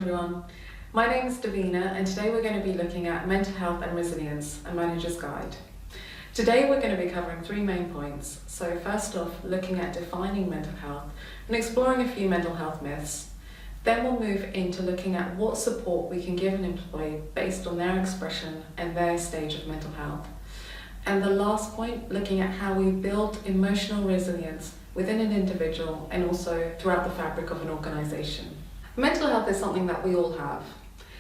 Everyone, my name is Davina and today we're going to be looking at mental health and resilience, a manager's guide. Today we're going to be covering three main points. So first off, looking at defining mental health and exploring a few mental health myths. Then we'll move into looking at what support we can give an employee based on their expression and their stage of mental health. And the last point, looking at how we build emotional resilience within an individual and also throughout the fabric of an organisation. Mental health is something that we all have.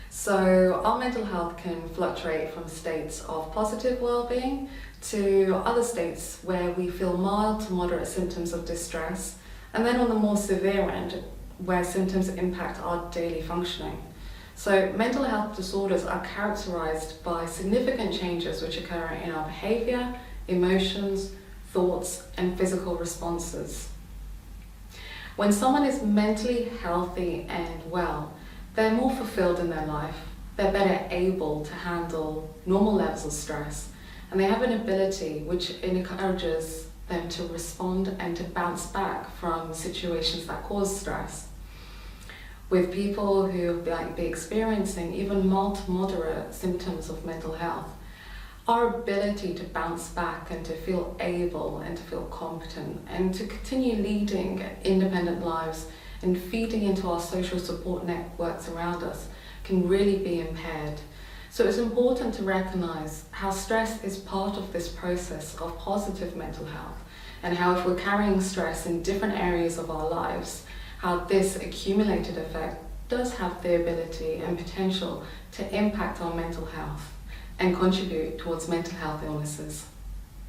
So our mental health can fluctuate from states of positive well-being to other states where we feel mild to moderate symptoms of distress, and then on the more severe end where symptoms impact our daily functioning. So mental health disorders are characterized by significant changes which occur in our behavior, emotions, thoughts, and physical responses. When someone is mentally healthy and well, they're more fulfilled in their life, they're better able to handle normal levels of stress, and they have an ability which encourages them to respond and to bounce back from situations that cause stress. With people who might be experiencing even mild to moderate symptoms of mental health, our ability to bounce back and to feel able and to feel competent and to continue leading independent lives and feeding into our social support networks around us can really be impaired. So it's important to recognize how stress is part of this process of positive mental health, and how if we're carrying stress in different areas of our lives, how this accumulated effect does have the ability and potential to impact our mental health and contribute towards mental health illnesses.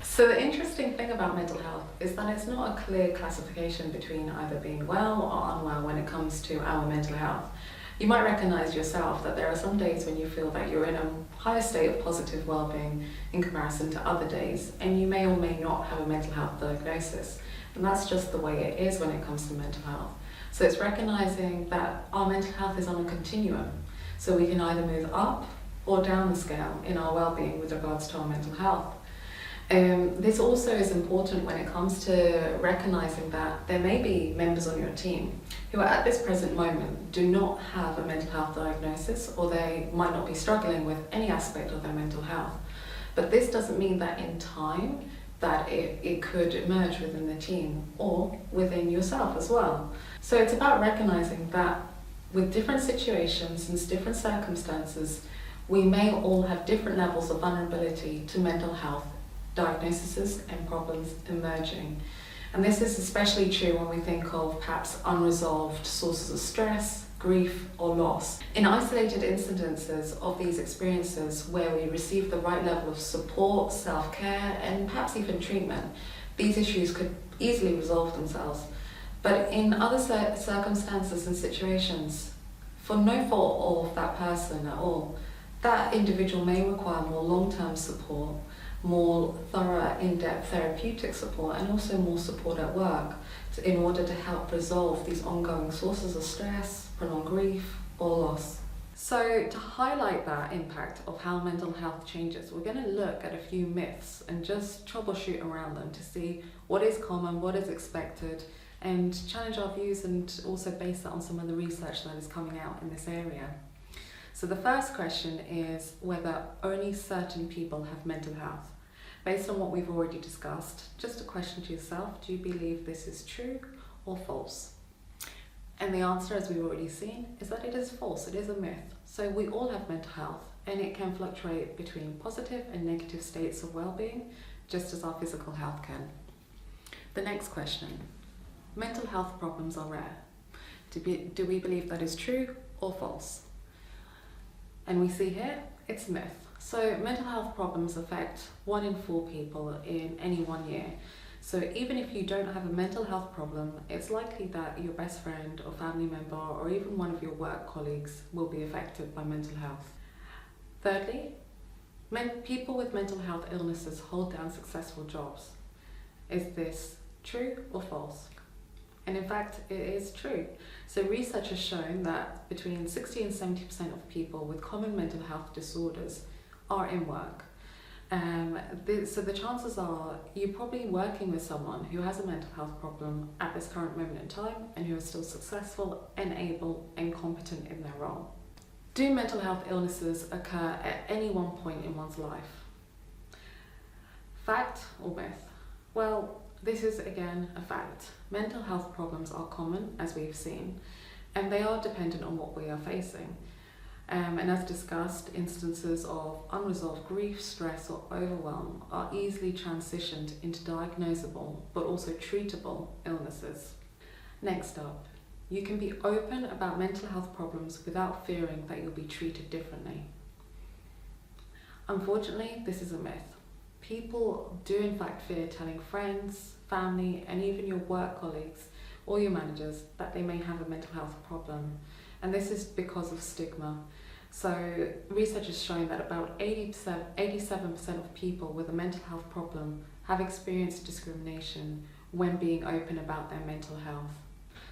So the interesting thing about mental health is that it's not a clear classification between either being well or unwell when it comes to our mental health. You might recognize yourself that there are some days when you feel that you're in a higher state of positive well-being in comparison to other days, and you may or may not have a mental health diagnosis. And that's just the way it is when it comes to mental health. So it's recognizing that our mental health is on a continuum. So we can either move up or down the scale in our well-being with regards to our mental health. This also is important when it comes to recognizing that there may be members on your team who at this present moment do not have a mental health diagnosis, or they might not be struggling with any aspect of their mental health. But this doesn't mean that in time that it could emerge within the team or within yourself as well. So it's about recognizing that with different situations and different circumstances, we may all have different levels of vulnerability to mental health diagnoses and problems emerging. And this is especially true when we think of perhaps unresolved sources of stress, grief, or loss. In isolated incidences of these experiences where we receive the right level of support, self-care, and perhaps even treatment, these issues could easily resolve themselves. But in other circumstances and situations, for no fault of that person at all, that individual may require more long-term support, more thorough, in-depth therapeutic support, and also more support at work in order to help resolve these ongoing sources of stress, prolonged grief, or loss. So to highlight that impact of how mental health changes, we're going to look at a few myths and just troubleshoot around them to see what is common, what is expected, and challenge our views and also base it on some of the research that is coming out in this area. So the first question is whether only certain people have mental health. Based on what we've already discussed, just a question to yourself, do you believe this is true or false? And the answer, as we've already seen, is that it is false, it is a myth. So we all have mental health, and it can fluctuate between positive and negative states of well-being, just as our physical health can. The next question, mental health problems are rare. Do we believe that is true or false? And we see here, it's a myth. So mental health problems affect 1 in 4 people in any 1 year. So even if you don't have a mental health problem, it's likely that your best friend or family member or even one of your work colleagues will be affected by mental health. Thirdly, people with mental health illnesses hold down successful jobs. Is this true or false? And in fact, it is true. So research has shown that between 60 and 70% of people with common mental health disorders are in work. So the chances are you're probably working with someone who has a mental health problem at this current moment in time and who is still successful and able and competent in their role. Do mental health illnesses occur at any one point in one's life? Fact or myth? Well, this is again a fact. Mental health problems are common, as we've seen, and they are dependent on what we are facing. And as discussed, instances of unresolved grief, stress or overwhelm are easily transitioned into diagnosable but also treatable illnesses. Next up, you can be open about mental health problems without fearing that you'll be treated differently. Unfortunately, this is a myth. People do in fact fear telling friends, family and even your work colleagues or your managers that they may have a mental health problem. And this is because of stigma. So research has shown that about 87% of people with a mental health problem have experienced discrimination when being open about their mental health.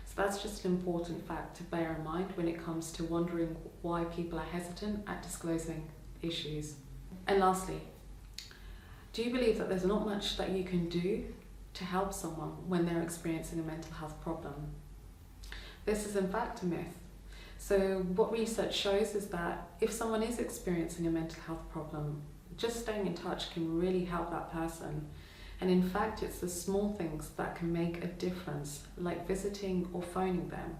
So that's just an important fact to bear in mind when it comes to wondering why people are hesitant at disclosing issues. And lastly, do you believe that there's not much that you can do to help someone when they're experiencing a mental health problem? This is in fact a myth. So what research shows is that if someone is experiencing a mental health problem, just staying in touch can really help that person. And in fact, it's the small things that can make a difference, like visiting or phoning them.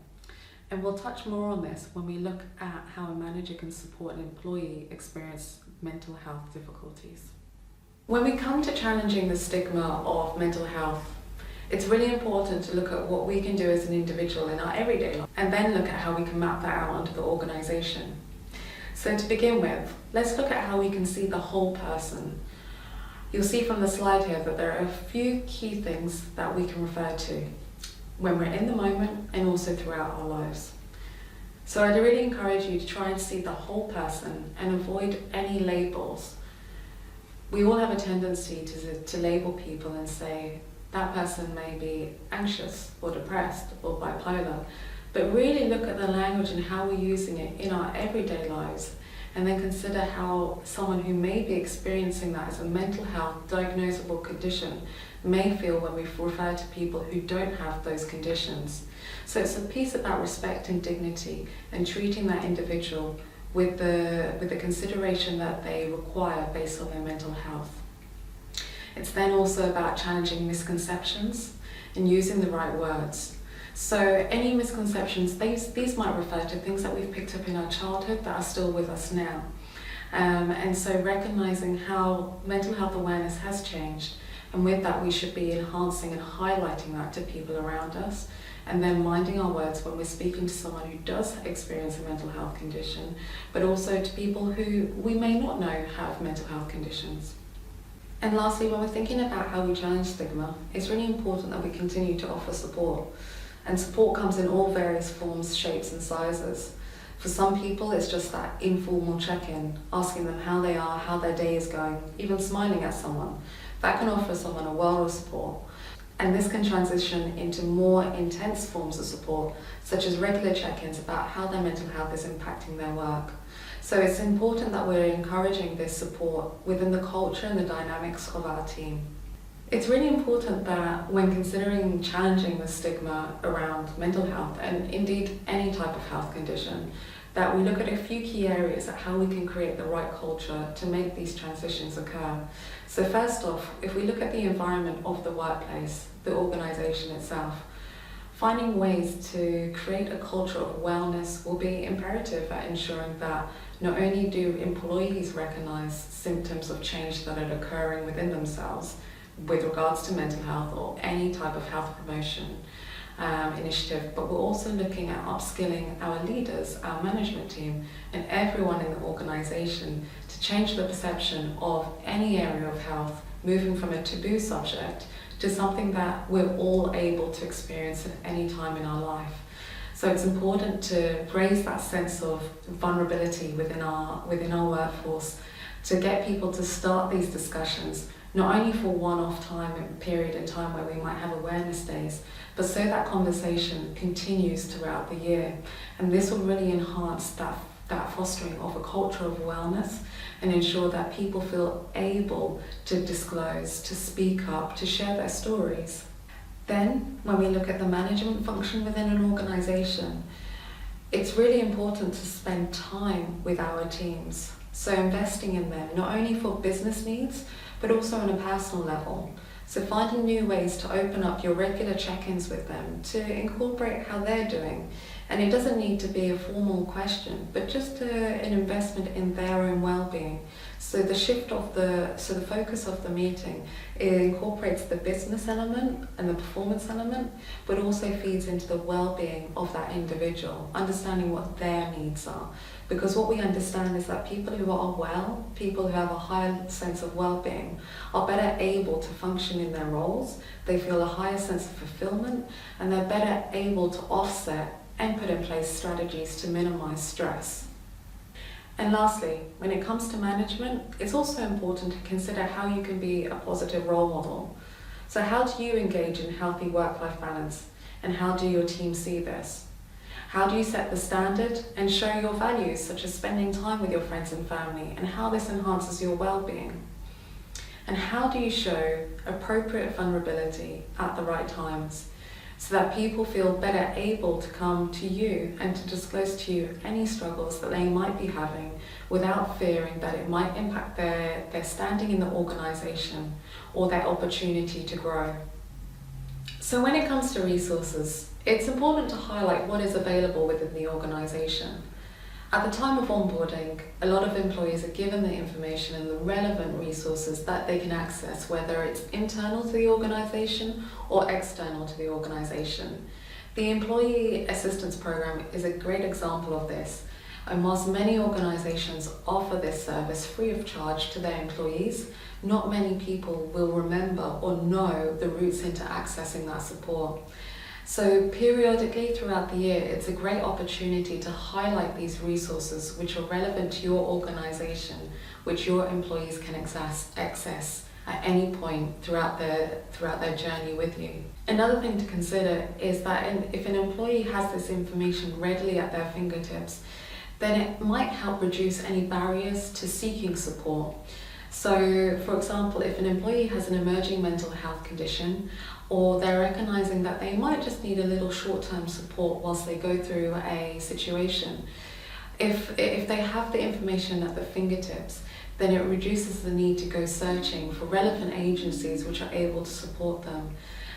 And we'll touch more on this when we look at how a manager can support an employee experience mental health difficulties. When we come to challenging the stigma of mental health, it's really important to look at what we can do as an individual in our everyday life and then look at how we can map that out onto the organisation. So to begin with, let's look at how we can see the whole person. You'll see from the slide here that there are a few key things that we can refer to when we're in the moment and also throughout our lives. So I'd really encourage you to try and see the whole person and avoid any labels. We all have a tendency to label people and say, that person may be anxious or depressed or bipolar, but really look at the language and how we're using it in our everyday lives, and then consider how someone who may be experiencing that as a mental health diagnosable condition may feel when we refer to people who don't have those conditions. So it's a piece about respect and dignity and treating that individual with the consideration that they require based on their mental health. It's then also about challenging misconceptions and using the right words. So any misconceptions, these might refer to things that we've picked up in our childhood that are still with us now. And so recognizing how mental health awareness has changed, and with that we should be enhancing and highlighting that to people around us, and then minding our words when we're speaking to someone who does experience a mental health condition, but also to people who we may not know have mental health conditions. And lastly, when we're thinking about how we challenge stigma, it's really important that we continue to offer support. And support comes in all various forms, shapes and sizes. For some people, it's just that informal check-in, asking them how they are, how their day is going, even smiling at someone. That can offer someone a world of support. And this can transition into more intense forms of support, such as regular check-ins about how their mental health is impacting their work. So it's important that we're encouraging this support within the culture and the dynamics of our team. It's really important that when considering challenging the stigma around mental health, and indeed any type of health condition, that we look at a few key areas at how we can create the right culture to make these transitions occur. So first off, if we look at the environment of the workplace, the organisation itself, finding ways to create a culture of wellness will be imperative at ensuring that not only do employees recognise symptoms of change that are occurring within themselves with regards to mental health or any type of health promotion initiative, but we're also looking at upskilling our leaders, our management team, and everyone in the organisation to change the perception of any area of health, moving from a taboo subject to something that we're all able to experience at any time in our life. So it's important to raise that sense of vulnerability within our workforce, to get people to start these discussions, not only for one-off period in time where we might have awareness days, but so that conversation continues throughout the year. And this will really enhance that fostering of a culture of wellness and ensure that people feel able to disclose, to speak up, to share their stories. Then, when we look at the management function within an organisation, it's really important to spend time with our teams. So investing in them, not only for business needs, but also on a personal level. So finding new ways to open up your regular check-ins with them, to incorporate how they're doing. And it doesn't need to be a formal question, but just an investment in their own well-being. So the focus of the meeting, it incorporates the business element and the performance element, but also feeds into the well-being of that individual, understanding what their needs are. Because what we understand is that people who are well, people who have a higher sense of well-being, are better able to function in their roles, they feel a higher sense of fulfillment, and they're better able to offset and put in place strategies to minimize stress. And lastly, when it comes to management, it's also important to consider how you can be a positive role model. So how do you engage in healthy work-life balance, and how do your team see this? How do you set the standard and show your values, such as spending time with your friends and family, and how this enhances your well-being? And how do you show appropriate vulnerability at the right times, so that people feel better able to come to you and to disclose to you any struggles that they might be having without fearing that it might impact their standing in the organisation or their opportunity to grow. So when it comes to resources, it's important to highlight what is available within the organisation. At the time of onboarding, a lot of employees are given the information and the relevant resources that they can access, whether it's internal to the organisation or external to the organisation. The Employee Assistance Programme is a great example of this, and whilst many organisations offer this service free of charge to their employees, not many people will remember or know the routes into accessing that support. So periodically throughout the year, it's a great opportunity to highlight these resources which are relevant to your organisation, which your employees can access at any point throughout their journey with you. Another thing to consider is that if an employee has this information readily at their fingertips, then it might help reduce any barriers to seeking support. So, for example, if an employee has an emerging mental health condition, or they're recognizing that they might just need a little short-term support whilst they go through a situation, if they have the information at their fingertips, then it reduces the need to go searching for relevant agencies which are able to support them.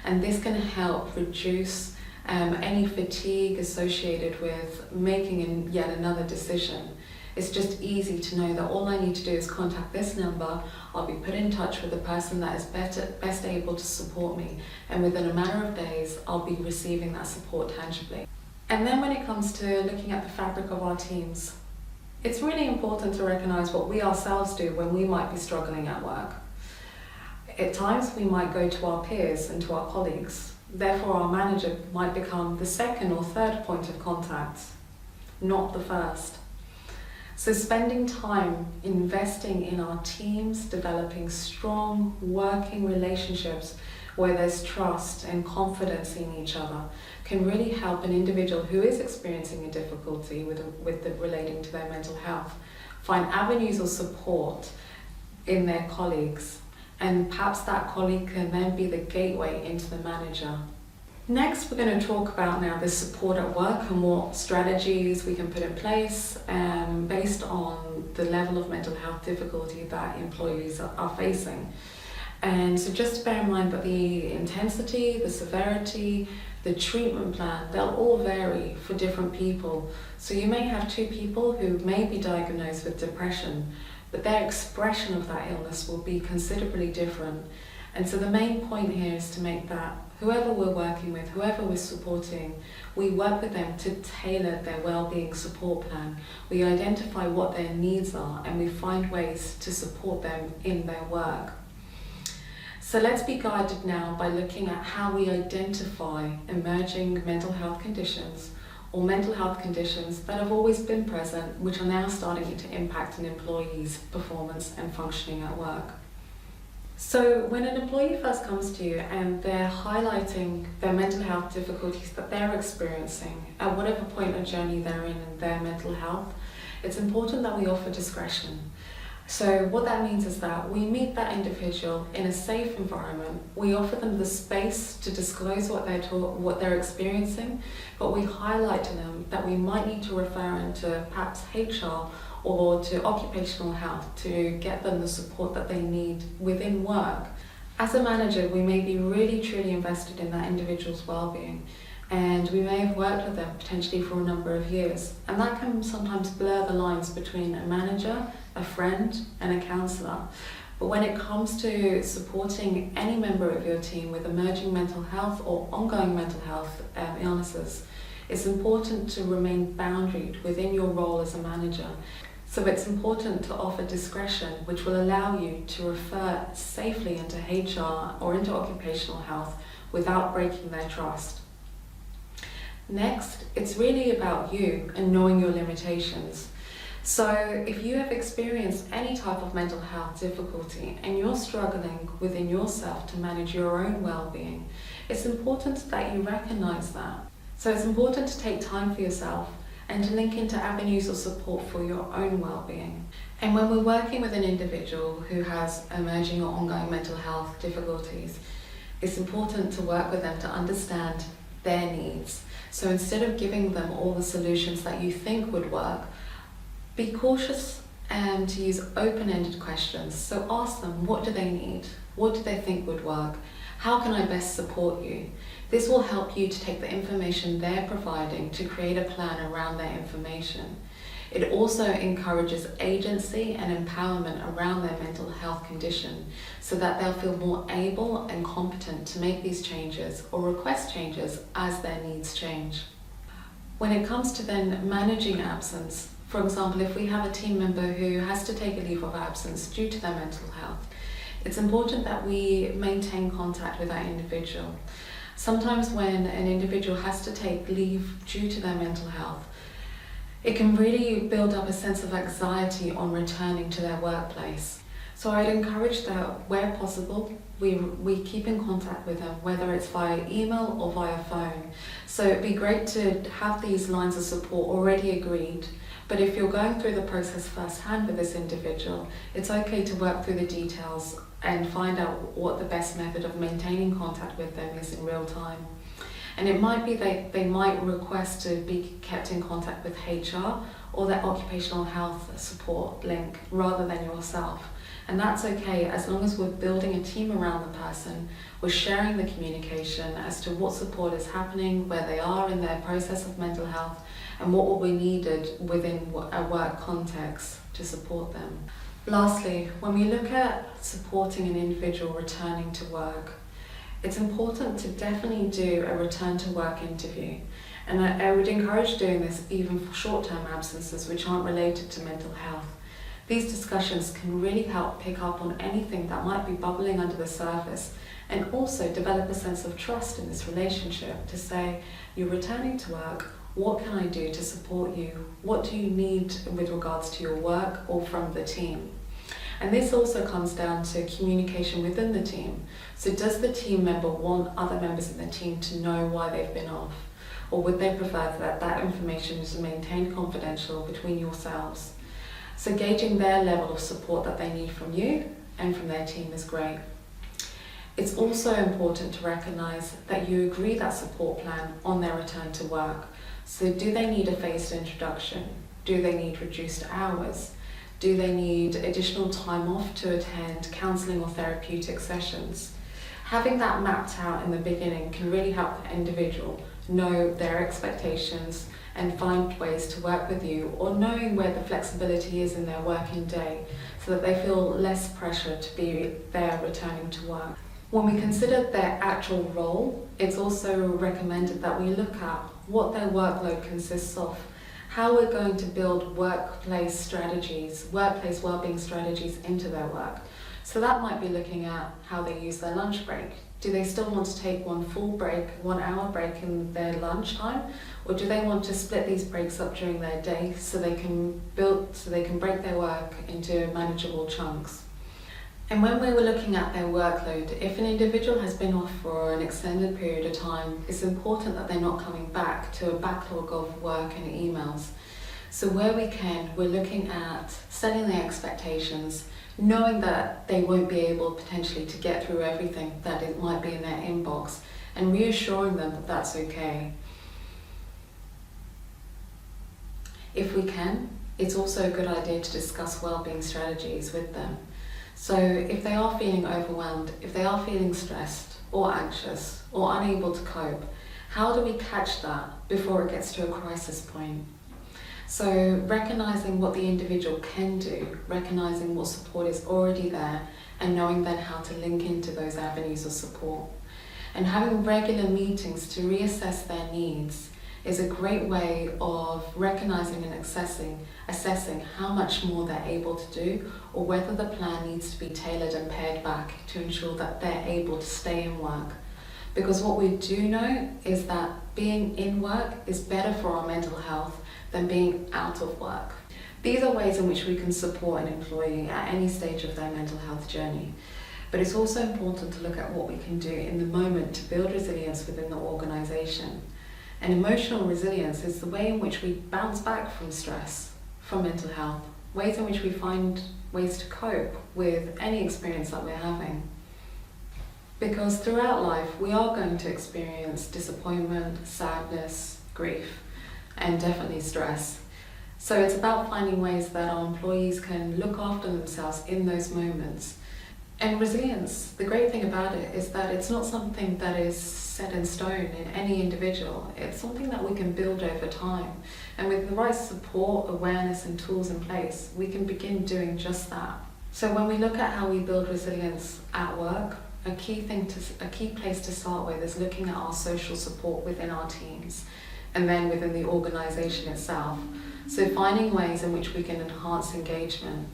And this can help reduce any fatigue associated with making yet another decision. It's just easy to know that all I need to do is contact this number, I'll be put in touch with the person that is best able to support me, and within a matter of days, I'll be receiving that support tangibly. And then when it comes to looking at the fabric of our teams, it's really important to recognise what we ourselves do when we might be struggling at work. At times, we might go to our peers and to our colleagues. Therefore, our manager might become the second or third point of contact, not the first. So spending time investing in our teams, developing strong working relationships where there's trust and confidence in each other can really help an individual who is experiencing a difficulty relating to their mental health find avenues of support in their colleagues, and perhaps that colleague can then be the gateway into the manager. Next, we're going to talk about now the support at work and what strategies we can put in place based on the level of mental health difficulty that employees are facing. And so just bear in mind that the intensity, the severity, the treatment plan, they'll all vary for different people. So you may have two people who may be diagnosed with depression, but their expression of that illness will be considerably different. And so the main point here is to make that whoever we're working with, whoever we're supporting, we work with them to tailor their well-being support plan. We identify what their needs are and we find ways to support them in their work. So let's be guided now by looking at how we identify emerging mental health conditions or mental health conditions that have always been present, which are now starting to impact an employee's performance and functioning at work. So when an employee first comes to you and they're highlighting their mental health difficulties that they're experiencing at whatever point of journey they're in their mental health, it's important that we offer discretion. So what that means is that we meet that individual in a safe environment. We offer them the space to disclose what they're experiencing, but we highlight to them that we might need to refer into perhaps HR or to occupational health to get them the support that they need within work. As a manager, we may be really truly invested in that individual's well-being, and we may have worked with them potentially for a number of years, and that can sometimes blur the lines between a manager, a friend, and a counsellor. But when it comes to supporting any member of your team with emerging mental health or ongoing mental health illnesses, it's important to remain boundaried within your role as a manager. So it's important to offer discretion, which will allow you to refer safely into HR or into occupational health without breaking their trust. Next, it's really about you and knowing your limitations. So if you have experienced any type of mental health difficulty and you're struggling within yourself to manage your own well-being, it's important that you recognise that. So it's important to take time for yourself and to link into avenues of support for your own well-being. And when we're working with an individual who has emerging or ongoing mental health difficulties, it's important to work with them to understand their needs. So instead of giving them all the solutions that you think would work, be cautious and to use open-ended questions. So ask them, what do they need? What do they think would work? How can I best support you? This will help you to take the information they're providing to create a plan around their information. It also encourages agency and empowerment around their mental health condition so that they'll feel more able and competent to make these changes or request changes as their needs change. When it comes to then managing absence, for example, if we have a team member who has to take a leave of absence due to their mental health, it's important that we maintain contact with that individual. Sometimes when an individual has to take leave due to their mental health, it can really build up a sense of anxiety on returning to their workplace. So I'd encourage that where possible, we keep in contact with them, whether it's via email or via phone. So it'd be great to have these lines of support already agreed. But if you're going through the process firsthand with this individual, it's okay to work through the details and find out what the best method of maintaining contact with them is in real time. And it might be they might request to be kept in contact with HR or their occupational health support link rather than yourself. And that's okay as long as we're building a team around the person, we're sharing the communication as to what support is happening, where they are in their process of mental health, and what will be needed within a work context to support them. Lastly, when we look at supporting an individual returning to work, it's important to definitely do a return to work interview. And I would encourage doing this even for short-term absences which aren't related to mental health. These discussions can really help pick up on anything that might be bubbling under the surface and also develop a sense of trust in this relationship to say, you're returning to work, what can I do to support you? What do you need with regards to your work or from the team? And this also comes down to communication within the team. So does the team member want other members of the team to know why they've been off? Or would they prefer that information is maintained confidential between yourselves? So gauging their level of support that they need from you and from their team is great. It's also important to recognise that you agree that support plan on their return to work. So do they need a phased introduction? Do they need reduced hours? Do they need additional time off to attend counselling or therapeutic sessions? Having that mapped out in the beginning can really help the individual know their expectations and find ways to work with you, or knowing where the flexibility is in their working day so that they feel less pressure to be there returning to work. When we consider their actual role, it's also recommended that we look at what their workload consists of, how we're going to build workplace strategies, workplace wellbeing strategies into their work. So that might be looking at how they use their lunch break. Do they still want to take one full break, 1 hour break in their lunchtime? Or do they want to split these breaks up during their day so they can break their work into manageable chunks? And when we were looking at their workload, if an individual has been off for an extended period of time, it's important that they're not coming back to a backlog of work and emails. So where we can, we're looking at setting their expectations, knowing that they won't be able potentially to get through everything that it might be in their inbox, and reassuring them that that's okay. If we can, it's also a good idea to discuss well-being strategies with them. So if they are feeling overwhelmed, if they are feeling stressed or anxious or unable to cope, how do we catch that before it gets to a crisis point? So recognizing what the individual can do, recognizing what support is already there, and knowing then how to link into those avenues of support. And having regular meetings to reassess their needs is a great way of recognizing and assessing how much more they're able to do, or whether the plan needs to be tailored and pared back to ensure that they're able to stay in work. Because what we do know is that being in work is better for our mental health than being out of work. These are ways in which we can support an employee at any stage of their mental health journey. But it's also important to look at what we can do in the moment to build resilience within the organisation. And emotional resilience is the way in which we bounce back from stress, from mental health, ways in which we find ways to cope with any experience that we're having. Because throughout life, we are going to experience disappointment, sadness, grief, and definitely stress. So it's about finding ways that our employees can look after themselves in those moments. And resilience, the great thing about it is that it's not something that is set in stone in any individual. It's something that we can build over time. And with the right support, awareness, and tools in place, we can begin doing just that. So when we look at how we build resilience at work, a key place to start with is looking at our social support within our teams, and then within the organisation itself. So finding ways in which we can enhance engagement.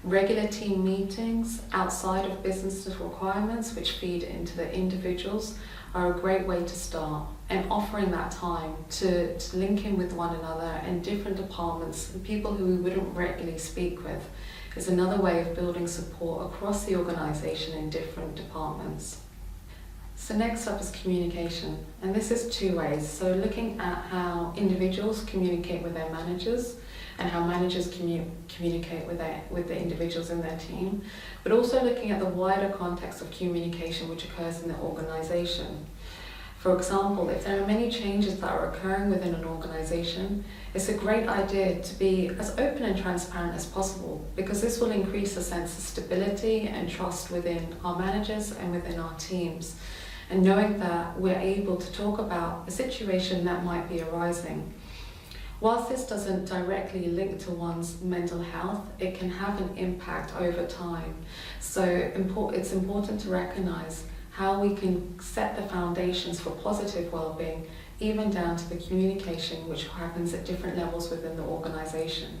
Regular team meetings outside of business requirements, which feed into the individuals, are a great way to start. And offering that time to link in with one another in different departments, and people who we wouldn't regularly speak with, is another way of building support across the organisation in different departments. So next up is communication, and this is two ways. So looking at how individuals communicate with their managers, and how managers communicate with the individuals in their team, but also looking at the wider context of communication which occurs in the organisation. For example, if there are many changes that are occurring within an organisation, it's a great idea to be as open and transparent as possible, because this will increase a sense of stability and trust within our managers and within our teams. And knowing that we're able to talk about a situation that might be arising. Whilst this doesn't directly link to one's mental health, it can have an impact over time. So it's important to recognise how we can set the foundations for positive well-being, even down to the communication which happens at different levels within the organisation.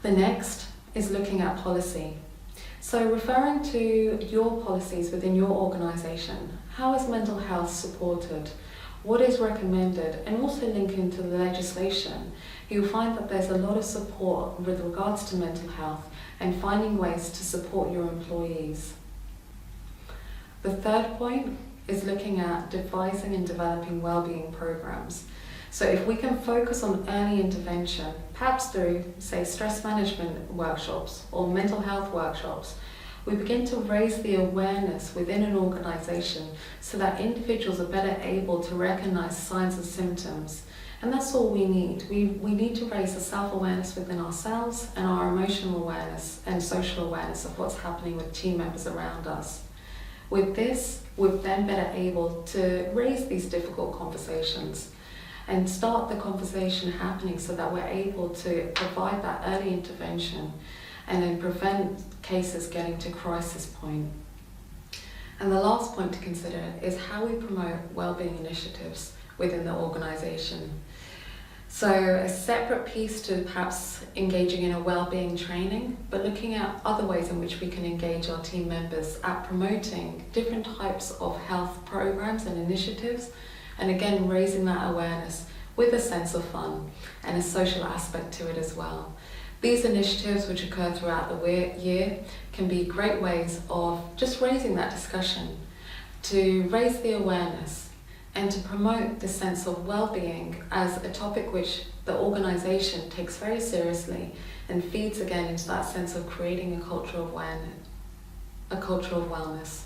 The next is looking at policy. So referring to your policies within your organisation, how is mental health supported? What is recommended? And also linking to the legislation, you'll find that there's a lot of support with regards to mental health and finding ways to support your employees. The third point is looking at devising and developing wellbeing programs. So if we can focus on early intervention, perhaps through, say, stress management workshops or mental health workshops, we begin to raise the awareness within an organisation so that individuals are better able to recognise signs and symptoms. And that's all we need. We need to raise the self-awareness within ourselves and our emotional awareness and social awareness of what's happening with team members around us. With this, we're then better able to raise these difficult conversations and start the conversation happening so that we're able to provide that early intervention and then prevent cases getting to crisis point. And the last point to consider is how we promote wellbeing initiatives within the organisation. So a separate piece to perhaps engaging in a wellbeing training, but looking at other ways in which we can engage our team members at promoting different types of health programs and initiatives, and again raising that awareness with a sense of fun and a social aspect to it as well. These initiatives, which occur throughout the year, can be great ways of just raising that discussion, to raise the awareness and to promote the sense of well-being as a topic which the organisation takes very seriously and feeds again into that sense of creating a culture of wellness.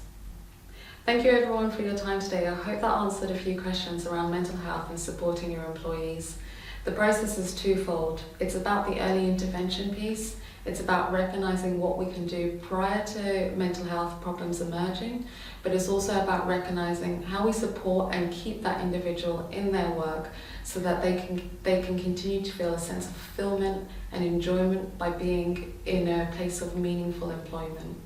Thank you everyone for your time today. I hope that answered a few questions around mental health and supporting your employees. The process is twofold. It's about the early intervention piece. It's about recognising what we can do prior to mental health problems emerging, but it's also about recognising how we support and keep that individual in their work so that they can continue to feel a sense of fulfillment and enjoyment by being in a place of meaningful employment.